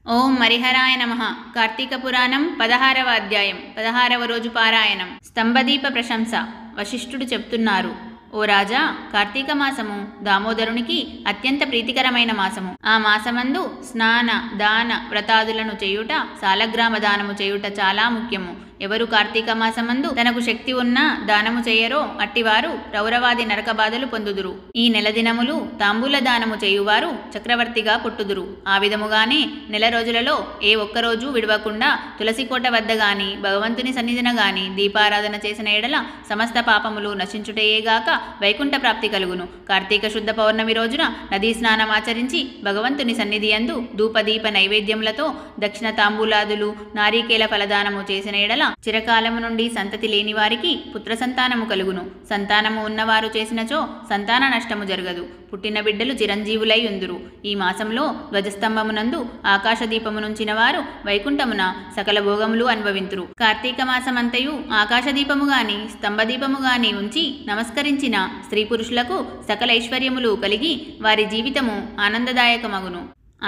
ఓం హరిహరాయ నమః. కార్తీక పురాణం 16వ అధ్యాయం 16వ రోజు పారాయణం. స్తంభదీప ప్రశంస. వశిష్ఠుడు చెప్తున్నారు: ఓ రాజా, కార్తీక మాసము దామోదరునికి అత్యంత ప్రీతికరమైన మాసము. ఆ మాసమందు స్నాన దాన వ్రతాదులను చేయుట, సాలగ్రామ దానము చేయుట చాలా ముఖ్యము. ఎవరు కార్తీక మాసమందు తనకు శక్తి ఉన్నా దానము చేయరో అట్టివారు రౌరవాది నరక బాధలు పొందుదురు. ఈ నెల దినములు తాంబూల దానము చేయువారు చక్రవర్తిగా పుట్టుదురు. ఆ విధముగానే నెల రోజులలో ఏ ఒక్కరోజు విడవకుండా తులసికోట వద్ద గాని భగవంతుని సన్నిధిన గాని దీపారాధన చేసిన ఎడల సమస్త పాపములు నశించుటయేగాక వైకుంఠ ప్రాప్తి కలుగును. కార్తీక శుద్ధ పౌర్ణమి రోజున నదీ స్నానం ఆచరించి భగవంతుని సన్నిధి యందు ధూపదీప నైవేద్యములతో దక్షిణ తాంబూలాదులు నారీకేల ఫలదానము చేసిన ఎడల చిరకాలము నుండి సంతతి లేని వారికి పుత్ర సంతానము కలుగును. సంతానము ఉన్నవారు చేసినచో సంతాన నష్టము జరగదు. పుట్టిన బిడ్డలు చిరంజీవులై ఉందురు. ఈ మాసంలో ధ్వజస్తంభమునందు ఆకాశదీపమునుంచిన వారు వైకుంఠమున సకల భోగములు అనుభవింతురు. కార్తీక మాసమంతయు ఆకాశదీపము గాని స్తంభదీపము గాని ఉంచి నమస్కరించిన స్త్రీ పురుషులకు సకల ఐశ్వర్యములు కలిగి వారి జీవితము ఆనందదాయకమగును.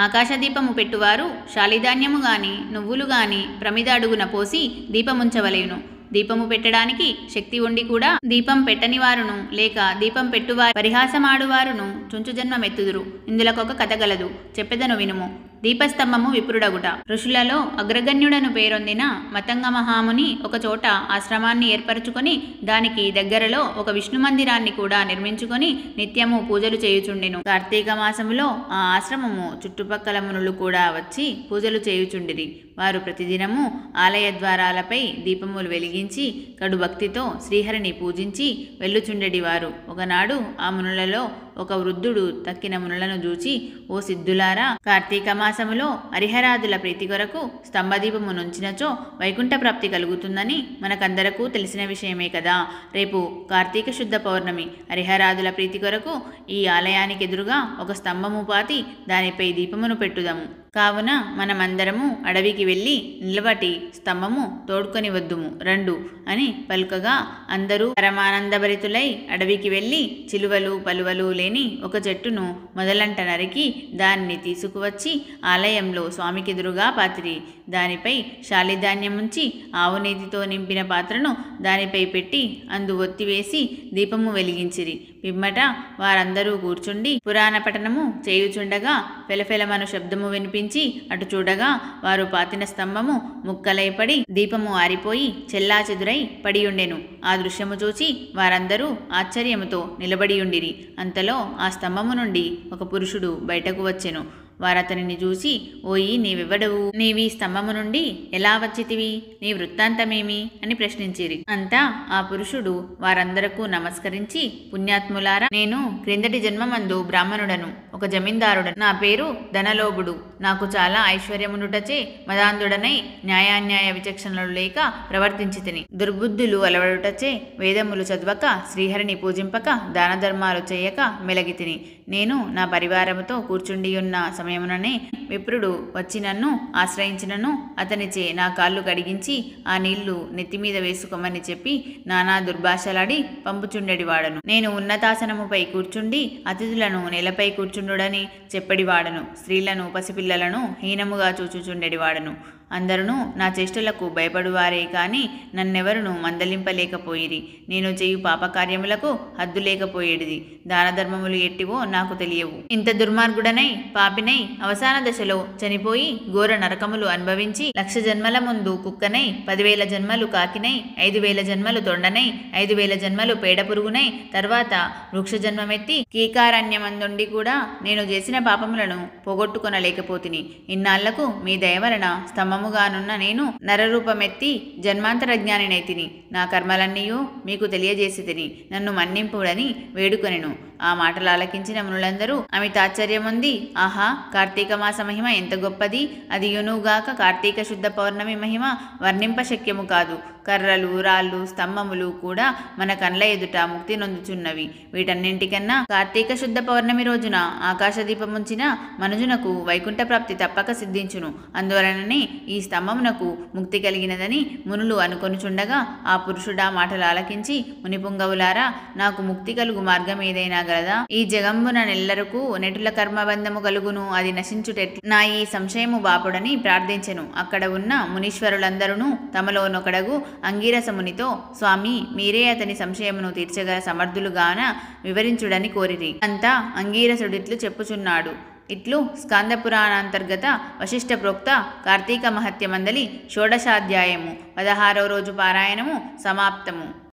ఆకాశదీపము పెట్టువారు శాలిధాన్యము గాని నువ్వులు గాని ప్రమిద అడుగున పోసి దీపముంచవలెను. దీపము పెట్టడానికి శక్తి ఉండి కూడా దీపం పెట్టని వారును లేక దీపం పెట్టువారు పరిహాసమాడువారును చుంచు జన్మమెత్తుదురు. ఇందులకొక కథ గలదు, చెప్పెదను వినుము. దీపస్తంభము విప్రుడగుట. ఋషులలో అగ్రగణ్యుడను పేరొందిన మతంగ మహాముని ఒకచోట ఆశ్రమాన్ని ఏర్పరచుకొని దానికి దగ్గరలో ఒక విష్ణు మందిరాన్ని కూడా నిర్మించుకొని నిత్యము పూజలు చేయుచుండెను. కార్తీక మాసములో ఆ ఆశ్రమము చుట్టుపక్కల మునులు కూడా వచ్చి పూజలు చేయుచుండిరి. వారు ప్రతిదినము ఆలయ ద్వారాలపై దీపములు వెలిగించి కడు భక్తితో శ్రీహరిని పూజించి వెళ్ళుచుండెడివారు. ఒకనాడు ఆ మునులలో ఒక వృద్ధుడు తక్కిన మునులను చూచి, ఓ సిద్ధులారా, కార్తీక మాసములో హరిహరాదుల ప్రీతి కొరకు స్తంభదీపము నుంచినచో వైకుంఠ ప్రాప్తి కలుగుతుందని మనకందరకు తెలిసిన విషయమే కదా. రేపు కార్తీక శుద్ధ పౌర్ణమి. హరిహరాదుల ప్రీతి కొరకు ఈ ఆలయానికి ఎదురుగా ఒక స్తంభము పాతి దానిపై దీపమును పెట్టుదము. కావున మనమందరము అడవికి వెళ్ళి నిలబటి స్తంభము తోడుకొని వద్దుము రండు అని పలుకగా అందరూ పరమానందభరితులై అడవికి వెళ్ళి చిలువలు పలువలు లేని ఒక చెట్టును మొదలంట నరికి దాన్ని తీసుకువచ్చి ఆలయంలో స్వామికెదురుగా పాతిరి. దానిపై శాలిధాన్యముంచి ఆవునేతితో నింపిన పాత్రను దానిపై పెట్టి అందు ఒత్తివేసి దీపము వెలిగించిరి. పిమ్మట వారందరూ కూర్చుండి పురాణ పఠనము చేయుచుండగా ఫెలఫెలమను శబ్దము వినిపించి అటు చూడగా వారు పాతిన స్తంభము ముక్కలై పడి దీపము ఆరిపోయి చెల్లా చెదురై పడియుండెను. ఆ దృశ్యము చూచి వారందరూ ఆశ్చర్యముతో నిలబడియుండిరి. అంతలో ఆ స్తంభము నుండి ఒక పురుషుడు బయటకు వచ్చెను. వారతనిని చూసి, ఓయి, నీవెవ్వడవు? నీవీ స్తంభము నుండి ఎలా వచ్చితివి? నీ వృత్తాంతమేమి అని ప్రశ్నించిరి. అంతా ఆ పురుషుడు వారందరకు నమస్కరించి, పుణ్యాత్ములారా, నేను క్రిందటి జన్మమందు బ్రాహ్మణుడను, ఒక జమీందారుడను. నా పేరు ధనలోభుడు. నాకు చాలా ఐశ్వర్యమునుటచే మదాంధుడనై న్యాయాన్యాయ విచక్షణలు లేక ప్రవర్తించితిని. దుర్బుద్ధులు అలవడుటచే వేదములు చదవక శ్రీహరిని పూజింపక దాన ధర్మాలు చేయక మెలగితిని. నేను నా పరివారముతో కూర్చుండియున్న సమయముననే విప్రుడు వచ్చి నన్ను ఆశ్రయించినను అతనిచే నా కాళ్ళు కడిగించి ఆ నీళ్లు నెత్తిమీద వేసుకోమని చెప్పి నానా దుర్భాషలాడి పంపుచుండెడివాడను. నేను ఉన్నతాసనముపై కూర్చుండి అతిథులను నేలపై కూర్చుండుడని చెప్పడివాడను. స్త్రీలను పసిపిల్లలను హీనముగా చూచుచుండెడివాడను. అందరూ నా చేష్టలకు భయపడువారే కాని నన్నెవరును మందలింపలేకపోయిరి. నేను చేయు పాపకార్యములకు హద్దు లేకపోయేడిది. దాన ధర్మములు ఎట్టివో నాకు తెలియవు. ఇంత దుర్మార్గుడనై పాపినై అవసాన దశలో చనిపోయి ఘోర నరకములు అనుభవించి 1,00,000 జన్మల ముందు కుక్కనై 10,000 జన్మలు కాకినై 5,000 జన్మలు తొండనై 5,000 జన్మలు పేడపురుగునై తర్వాత వృక్ష జన్మమెత్తి కీకారణ్యమందుండి కూడా నేను చేసిన పాపములను పోగొట్టుకొనలేకపోతిని. ఇన్నాళ్లకు మీ దయ వలన స్తంభముగానున్న నేను నరరూపమెత్తి జన్మాంతర జ్ఞానినైతిని. నా కర్మలన్నీయూ మీకు తెలియజేసి తిని నన్ను మన్నింపుడని వేడుకొనెను. ఆ మాటలు ఆలకించిన మునులందరూ అమితాశ్చర్యముంది. ఆహా, కార్తీక మాస మహిమ ఎంత గొప్పది! అది యునుగాక కార్తీక శుద్ధ పౌర్ణమి మహిమ వర్ణింప శక్యము కాదు. కర్రలు రాళ్ళు స్తంభములు కూడా మన కండ్ల ఎదుట ముక్తి నొందుచున్నవి. వీటన్నింటికన్నా కార్తీక శుద్ధ పౌర్ణమి రోజున ఆకాశదీపముంచిన మనుజునకు వైకుంఠ ప్రాప్తి తప్పక సిద్ధించును. అందువలననే ఈ స్తంభమునకు ముక్తి కలిగినదని మునులు అనుకొనుచుండగా ఆ పురుషుడా మాటలు ఆలకించి, మునిపుంగవులారా, నాకు ముక్తి కలుగు మార్గం ఏదైనా గలదా? ఈ జగంబున నెల్లరకు నెటుల కర్మబంధము కలుగును, అది నశించుటెట్లు? నా ఈ సంశయము బాపుడని ప్రార్థించెను. అక్కడ ఉన్న మునీశ్వరులందరూ తమలోనొకడగు అంగీరసమునితో, స్వామి, మీరే అతని సంశయమును తీర్చగల సమర్థులుగాన వివరించుడని కోరిరి. అంతా అంగీరసుడిట్లు చెప్పుచున్నాడు. ఇట్లు స్కాందపురాణాంతర్గత వశిష్ఠ ప్రోక్త కార్తీక మహత్యమందలి షోడశాధ్యాయము 16వ రోజు పారాయణము సమాప్తము.